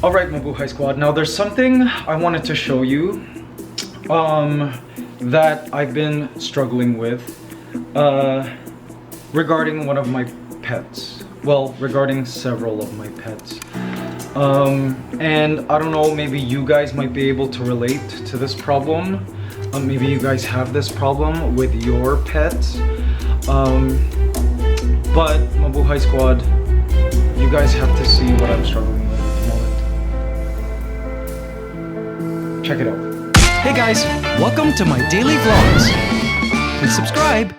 Alright, Mabuhay Squad, now there's something I wanted to show you that I've been struggling with regarding one of my pets. Well, regarding several of my pets. And I don't know, maybe you guys might be able to relate to this problem. Maybe you guys have this problem with your pets. But Mabuhay Squad, you guys have to see what I'm struggling with at the moment. Check it out. Hey guys, welcome to my daily vlogs. Please subscribe.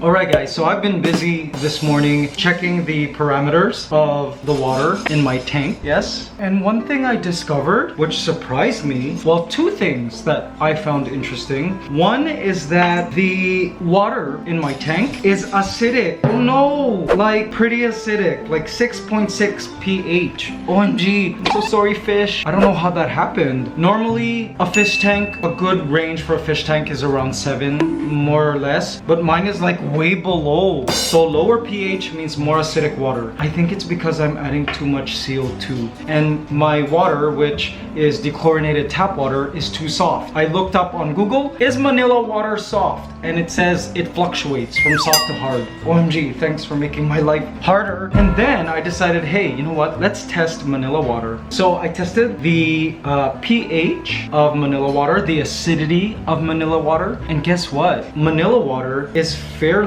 Alright guys, so I've been busy this morning checking the parameters of the water in my tank, yes? And one thing I discovered, which surprised me, well, two things that I found interesting. One is that the water in my tank is acidic. Oh no! Like, pretty acidic, like 6.6 pH. OMG, I'm so sorry fish. I don't know how that happened. Normally, a fish tank, a good range for a fish tank is around 7, more or less. But mine is like way below. So lower pH means more acidic water. I think it's because I'm adding too much CO2. And my water, which is dechlorinated tap water, is too soft. I looked up on Google, is Manila water soft? And it says it fluctuates from soft to hard. OMG, thanks for making my life harder. And then I decided, hey, you know what? Let's test Manila water. So I tested the pH of Manila water, the acidity of Manila water. And guess what? Manila water is fairly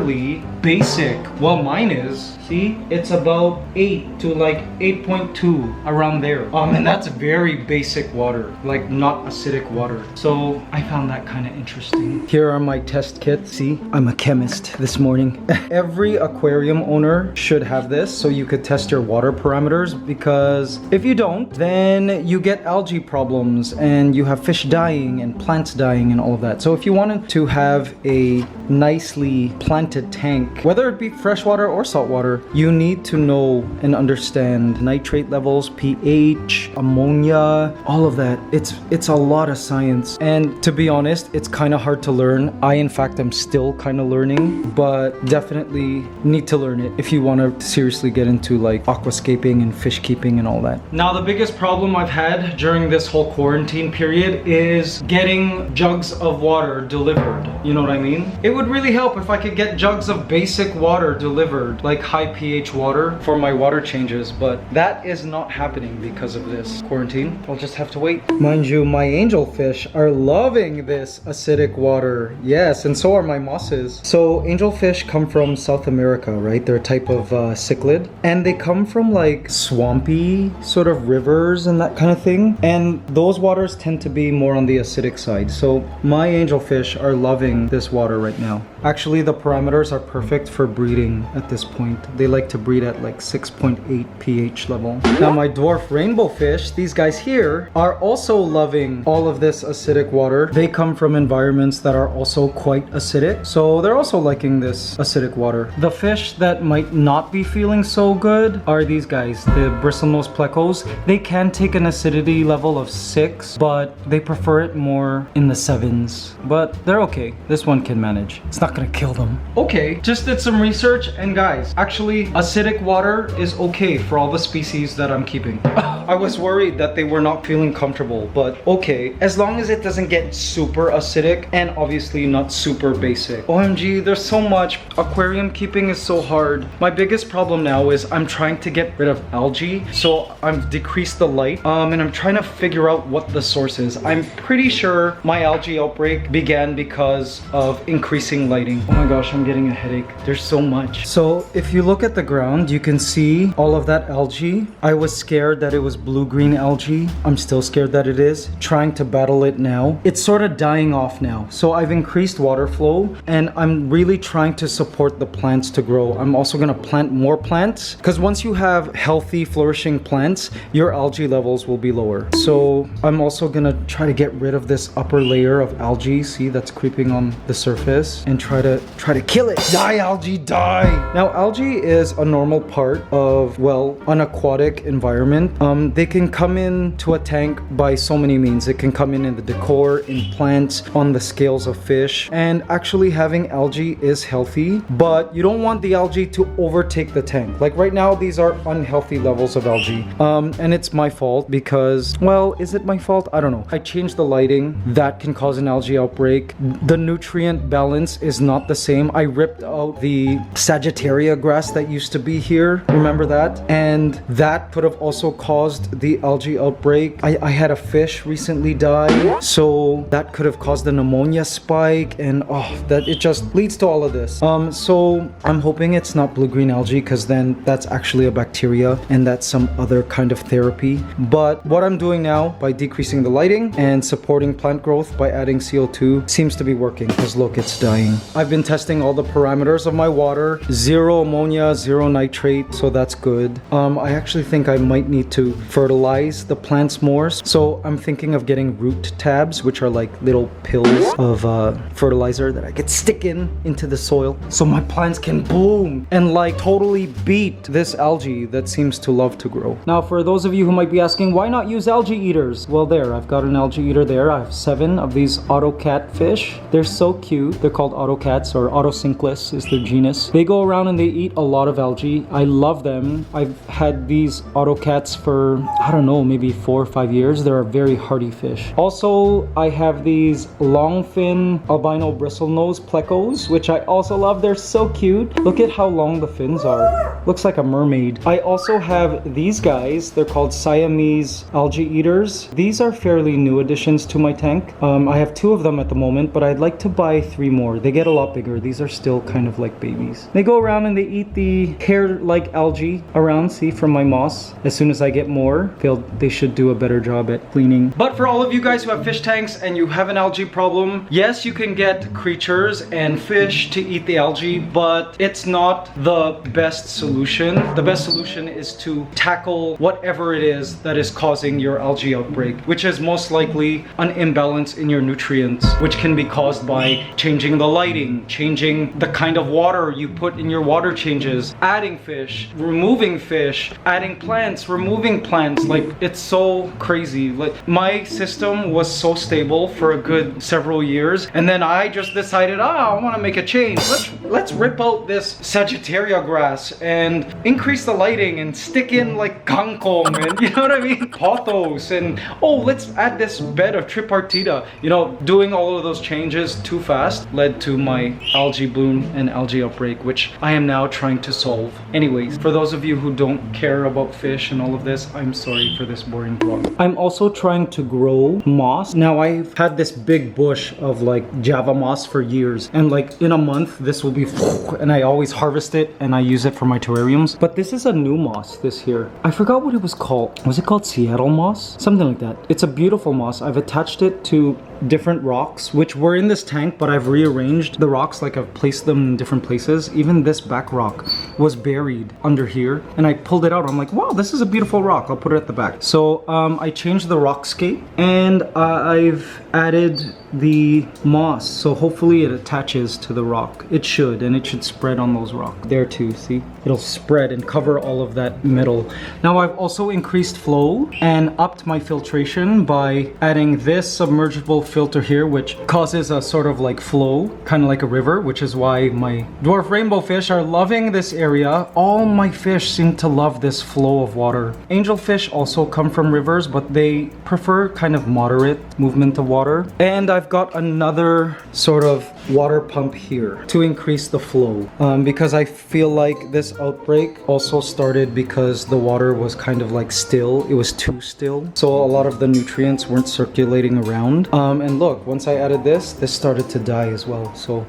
basic. Well, mine is. See, it's about 8 to like 8.2, around there. And that's very basic water, like not acidic water. So I found that kind of interesting. Here are my test kits. See, I'm a chemist this morning. Every aquarium owner should have this so you could test your water parameters, because if you don't, then you get algae problems and you have fish dying and plants dying and all of that. So if you wanted to have a nicely planted tank, whether it be freshwater or saltwater, you need to know and understand nitrate levels, pH, ammonia, all of that. It's a lot of science, and to be honest, it's kind of hard to learn. I in fact am still kind of learning, but definitely need to learn it if you want to seriously get into like aquascaping and fish keeping and all that. Now the biggest problem I've had during this whole quarantine period is getting jugs of water delivered. You know what I mean? It would really help if I could get jugs of basic water delivered, like high pH water for my water changes, but that is not happening because of this quarantine. I'll just have to wait. Mind you, my angelfish are loving this acidic water. Yes, and so are my mosses. So angelfish come from South America, right? They're a type of cichlid, and they come from like swampy sort of rivers and that kind of thing, and those waters tend to be more on the acidic side. So my angelfish are loving this water right now. Actually, the parameters are perfect for breeding at this point. They like to breed at like 6.8 pH level. Now my dwarf rainbow fish, these guys here, are also loving all of this acidic water. They come from environments that are also quite acidic, so they're also liking this acidic water. The fish that might not be feeling so good are these guys, the bristlenose plecos. They can take an acidity level of 6, but they prefer it more in the 7s. But they're okay. This one can manage. It's not gonna kill them. Okay, just did some research, and guys, actually acidic water is okay for all the species that I'm keeping. I was worried that they were not feeling comfortable, but okay, as long as it doesn't get super acidic and obviously not super basic. OMG, there's so much. Aquarium keeping is so hard. My biggest problem now is I'm trying to get rid of algae, so I've decreased the light, and I'm trying to figure out what the source is. I'm pretty sure my algae outbreak began because of increasing lighting. Oh my gosh, I'm getting a headache. There's so much. So if you look at the ground, you can see all of that algae. I was scared that it was blue-green algae. I'm still scared that it is. Trying to battle it now. It's sort of dying off now. So I've increased water flow, and I'm really trying to support the plants to grow. I'm also gonna plant more plants, because once you have healthy, flourishing plants, your algae levels will be lower. So I'm also gonna try to get rid of this upper layer of algae, see, that's creeping on the surface, and try to kill it. Die, algae, die! Now, algae is a normal part of, well, an aquatic environment. They can come into a tank by so many means. It can come in the decor, in plants, on the scales of fish. And actually having algae is healthy, but you don't want the algae to overtake the tank. Like right now, these are unhealthy levels of algae. And it's my fault because, well, is it my fault? I don't know. I changed the lighting. That can cause an algae outbreak. The nutrient balance is not the same. I ripped out the Sagittaria grass that used to be here. Remember that? And that could have also caused the algae outbreak. I had a fish recently die, so that could have caused a pneumonia spike, and that it just leads to all of this. So I'm hoping it's not blue-green algae, because then that's actually a bacteria and that's some other kind of therapy. But what I'm doing now by decreasing the lighting and supporting plant growth by adding CO2 seems to be working, because look, it's dying. I've been testing all the parameters of my water. 0 ammonia, 0 nitrate, so that's good. I actually think I might need to fertilize the plants more. So I'm thinking of getting root tabs, which are like little pills of fertilizer that I could stick into the soil so my plants can bloom and like totally beat this algae that seems to love to grow. Now, for those of you who might be asking, why not use algae eaters? Well, there, I've got an algae eater there. I have 7 of these autocat fish. They're so cute. They're called autocats, or Autosynclus is their genus. They go around and they eat a lot of algae. I love them. I've had these autocats for, I don't know, maybe 4 or 5 years. They're a very hardy fish. Also, I have these longfin albino bristlenose plecos, which I also love. They're so cute. Look at how long the fins are. Looks like a mermaid. I also have these guys. They're called Siamese algae eaters. These are fairly new additions to my tank. I have 2 of them at the moment, but I'd like to buy 3 more. They get a lot bigger. These are still kind of like babies. They go around and they eat the hair-like algae around, see, from my moss. As soon as I get more, they should do a better job at cleaning. But for all of you guys who have fish tanks and you have an algae problem, yes, you can get creatures and fish to eat the algae, but it's not the best solution. The best solution is to tackle whatever it is that is causing your algae outbreak, which is most likely an imbalance in your nutrients, which can be caused by changing the lighting, changing the kind of water you put in your water changes, adding fish, removing fish, adding plants, removing plants. Like, it's so crazy. Like, my system was so stable for a good several years, and then I just decided, I want to make a change. Let's rip out this Sagittaria grass and increase the lighting and stick in like kangkong and, you know what I mean, pothos, and let's add this bed of tripartita. You know, doing all of those changes too fast led to my algae bloom and algae outbreak, which I am now trying to solve. Anyways, for those of you who don't care about fish and all of this, I'm sorry for this boring vlog. I'm also trying to grow moss. Now, I've had this big bush of like Java moss for years, and like in a month this will be and I always harvest it and I use it for my terrariums. But this is a new moss this year. I forgot what it was called. Was it called Seattle moss? Something like that. It's a beautiful moss. I've attached it to different rocks which were in this tank, but I've rearranged the rocks. Like, I've placed them in different places. Even this back rock was buried under here, and I pulled it out. I'm like, wow, this is a beautiful rock. I'll put it at the back. So I changed the rockscape, and I've added the moss, so hopefully it attaches to the rock. It should, and it should spread on those rocks there too. See, it'll spread and cover all of that metal. Now, I've also increased flow and upped my filtration by adding this submergible filter here, which causes a sort of like flow, kind of like a river, which is why my dwarf rainbow fish are loving this area. All my fish seem to love this flow of water. Angelfish also come from rivers, but they prefer kind of moderate movement of water. And I've got another sort of water pump here to increase the flow, because I feel like this outbreak also started because the water was kind of like still. It was too still, so a lot of the nutrients weren't circulating around. And look, once I added this started to die as well. So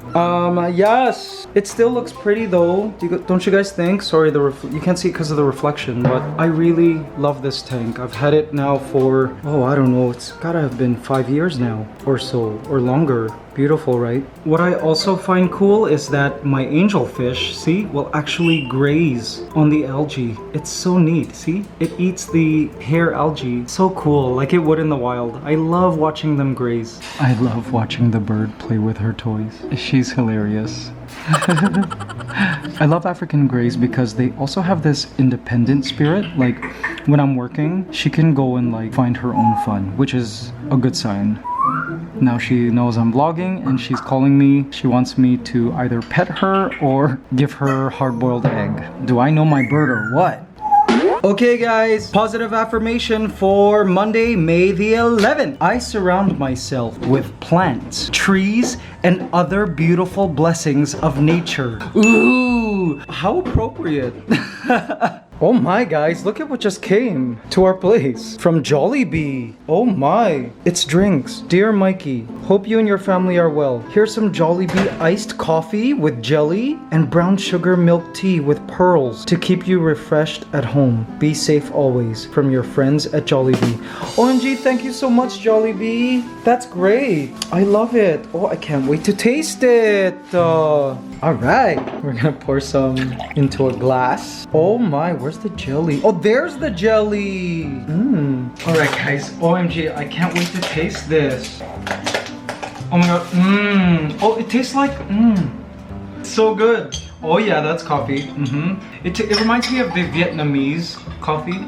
yes, it still looks pretty though. Don't you guys think? Sorry, you can't see it because of the reflection, but I really love this tank. I've had it now for, I don't know, it's gotta have been 5 years now or so, or longer. Beautiful, right? What I also find cool is that my angelfish, see, will actually graze on the algae. It's so neat, see? It eats the hair algae. So cool, like it would in the wild. I love watching them graze. I love watching the bird play with her toys. She's hilarious. I love African greys because they also have this independent spirit. Like when I'm working, she can go and like find her own fun, which is a good sign. Now she knows I'm vlogging and she's calling me. She wants me to either pet her or give her hard-boiled egg. Do I know my bird or what? Okay guys, positive affirmation for Monday, May the 11th. I surround myself with plants, trees, and other beautiful blessings of nature. Ooh, how appropriate. Oh my guys, look at what just came to our place from Jollibee. Oh my, it's drinks. Dear Mikey, hope you and your family are well. Here's some Jollibee iced coffee with jelly and brown sugar milk tea with pearls to keep you refreshed at home. Be safe always. From your friends at Jollibee. OMG, thank you so much Jollibee. That's great. I love it. Oh, I can't wait to taste it. Alright, we're gonna pour some into a glass. Oh my, where's the jelly? Oh, there's the jelly. Alright guys, OMG, I can't wait to taste this. Oh my god, oh, it tastes like, so good. Oh yeah, that's coffee. It reminds me of the Vietnamese coffee.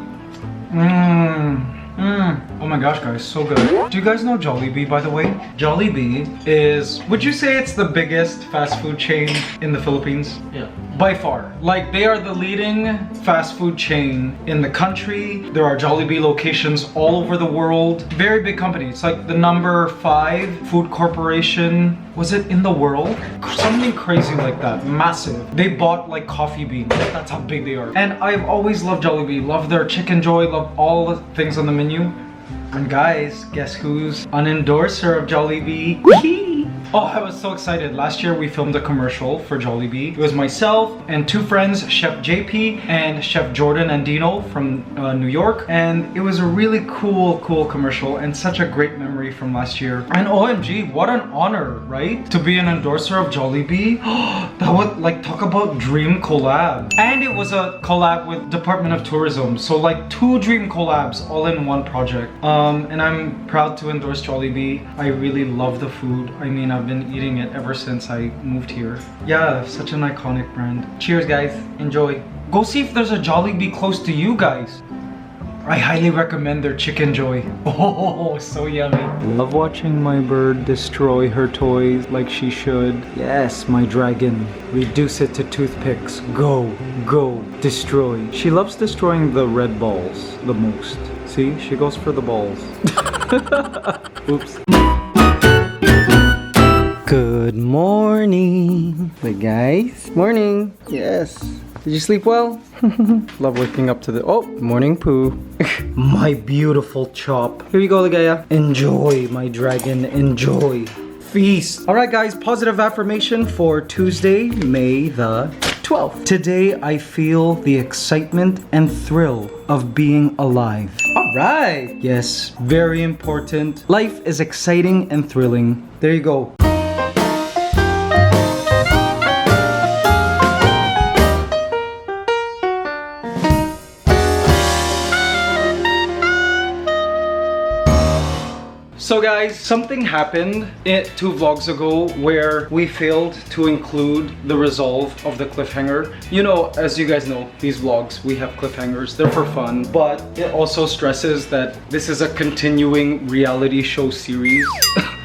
Oh my gosh guys, so good. Do you guys know Jollibee, by the way? Jollibee is, would you say it's the biggest fast food chain in the Philippines? Yeah. By far. Like, they are the leading fast food chain in the country. There are Jollibee locations all over the world. Very big company. It's like the number 5 food corporation, was it in the world? Something crazy like that. Massive. They bought like Coffee Bean. That's how big they are. And I've always loved Jollibee. Love their Chicken Joy. Love all the things on the menu. And guys, guess who's an endorser of Jollibee? Oh, I was so excited. Last year we filmed a commercial for Jollibee. It was myself and 2 friends, Chef JP and Chef Jordan Andino from New York. And it was a really cool commercial and such a great memory from last year. And OMG, what an honor, right? To be an endorser of Jollibee. That would, like, talk about dream collab. And it was a collab with Department of Tourism. So like 2 dream collabs all in one project. And I'm proud to endorse Jollibee. I really love the food. I mean, I've been eating it ever since I moved here. Yeah, such an iconic brand. Cheers guys, enjoy. Go see if there's a Jollibee close to you guys. I highly recommend their Chicken Joy. Oh, so yummy. Love watching my bird destroy her toys like she should. Yes, my dragon. Reduce it to toothpicks. Go, go, destroy. She loves destroying the red balls the most. See, she goes for the balls. Oops. Good morning. Wait, guys. Morning. Yes. Did you sleep well? Love waking up to the... Oh, morning poo. My beautiful chop. Here you go, Ligaya. Enjoy, my dragon. Enjoy. Feast. Alright, guys. Positive affirmation for Tuesday, May the 12th. Today, I feel the excitement and thrill of being alive. Alright. Yes, very important. Life is exciting and thrilling. There you go. So guys, something happened 2 vlogs ago where we failed to include the resolve of the cliffhanger. You know, as you guys know, these vlogs, we have cliffhangers. They're for fun, but it also stresses that this is a continuing reality show series.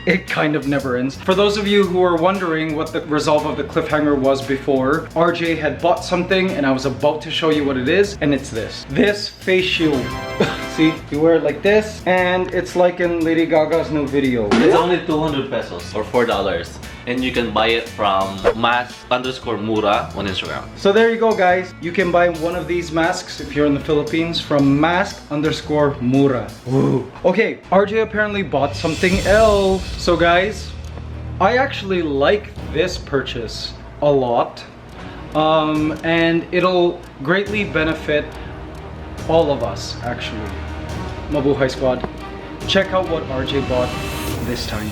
It kind of never ends. For those of you who are wondering what the resolve of the cliffhanger was before, RJ had bought something and I was about to show you what it is, and it's this. This face shield. See, you wear it like this, and it's like in Lady Gaga's new video. It's only 200 pesos or $4. And you can buy it from mask_mura on Instagram. So there you go guys. You can buy one of these masks if you're in the Philippines from mask_mura. Woo. Okay, RJ apparently bought something else. So guys, I actually like this purchase a lot. And it'll greatly benefit all of us actually. Mabuhay squad. Check out what RJ bought this time.